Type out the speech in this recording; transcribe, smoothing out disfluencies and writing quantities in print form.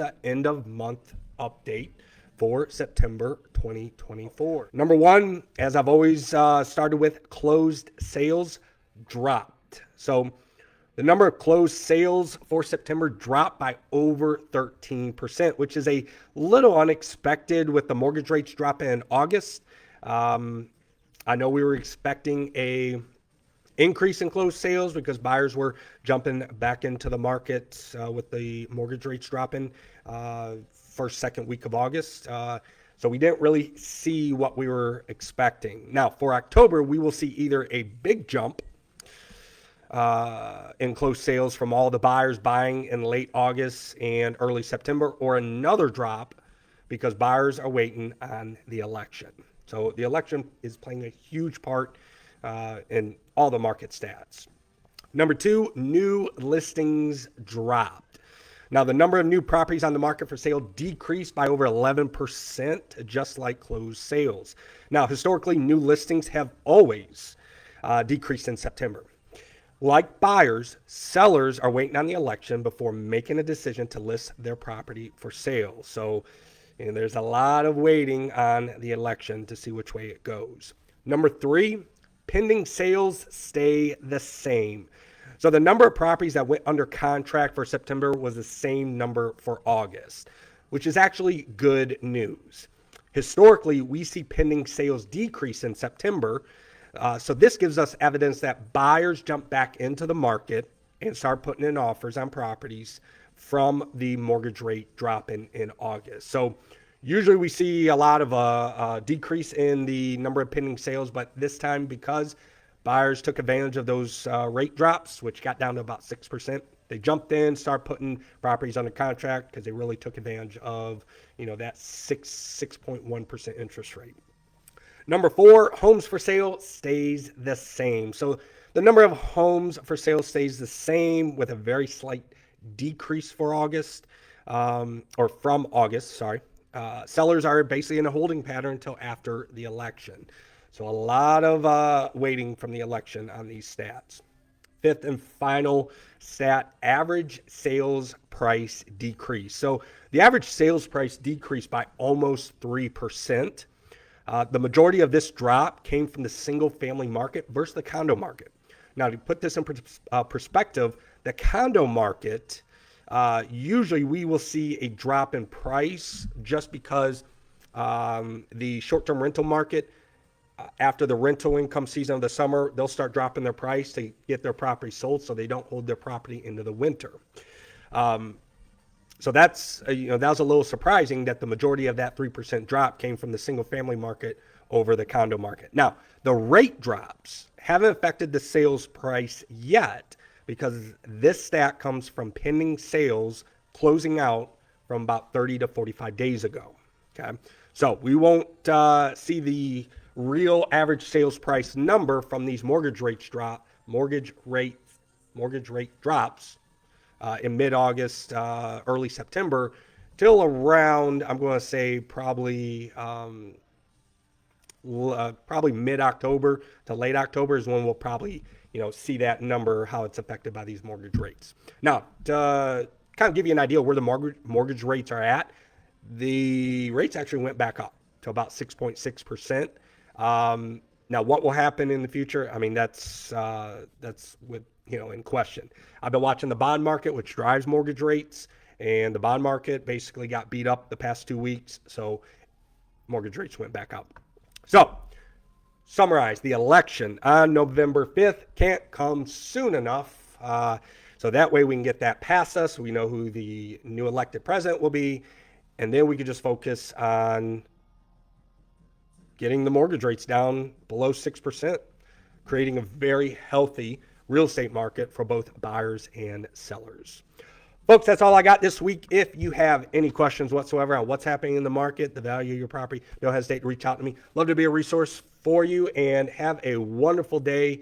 the end of month update for September 2024. Number one, as I've always started with, closed sales dropped. So the number of closed sales for September dropped by over 13%, which is a little unexpected with the mortgage rates dropping in August. I know we were expecting a increase in closed sales because buyers were jumping back into the market with the mortgage rates dropping first, second week of August. So we didn't really see what we were expecting. Now, for October, we will see either a big jump in closed sales from all the buyers buying in late August and early September, or another drop because buyers are waiting on the election. So the election is playing a huge part in all the market stats. Number two, new listings dropped. Now, the number of new properties on the market for sale decreased by over 11%, just like closed sales. Now, historically, new listings have always decreased in September. Like buyers, sellers are waiting on the election before making a decision to list their property for sale. So there's a lot of waiting on the election to see which way it goes. Number three, pending sales stay the same. So the number of properties that went under contract for September was the same number for August, which is actually good news. Historically, we see pending sales decrease in September. So this gives us evidence that buyers jump back into the market and start putting in offers on properties from the mortgage rate dropping in August. So usually we see a lot of a decrease in the number of pending sales, but this time, because buyers took advantage of those rate drops, which got down to about 6%, they jumped in, start putting properties under contract because they really took advantage of, that 6.1% interest rate. Number four, homes for sale stays the same. So the number of homes for sale stays the same with a very slight decrease for August, or from August, sorry. Sellers are basically in a holding pattern until after the election. So a lot of waiting from the election on these stats. Fifth and final stat, average sales price decrease. So the average sales price decreased by almost 3%. The majority of this drop came from the single family market versus the condo market. Now, to put this in perspective, the condo market, usually we will see a drop in price just because the short-term rental market, after the rental income season of the summer, they'll start dropping their price to get their property sold so they don't hold their property into the winter. So that's, that was a little surprising that the majority of that 3% drop came from the single family market over the condo market. Now, the rate drops haven't affected the sales price yet because this stat comes from pending sales closing out from about 30 to 45 days ago. Okay. So we won't see the real average sales price number from these mortgage rate drops in mid-August, early September, till around, I'm going to say probably mid-October to late October is when we'll probably, see that number, how it's affected by these mortgage rates. Now, to kind of give you an idea where the mortgage rates are at, the rates actually went back up to about 6.6%. Now, what will happen in the future? I mean, that's with, in question. I've been watching the bond market, which drives mortgage rates, and the bond market basically got beat up the past 2 weeks. So mortgage rates went back up. So summarize, the election on November 5th can't come soon enough. So that way we can get that past us. We know who the new elected president will be. And then we can just focus on getting the mortgage rates down below 6%, creating a very healthy real estate market for both buyers and sellers. Folks, that's all I got this week. If you have any questions whatsoever on what's happening in the market, the value of your property, don't hesitate to reach out to me. Love to be a resource for you, and have a wonderful day.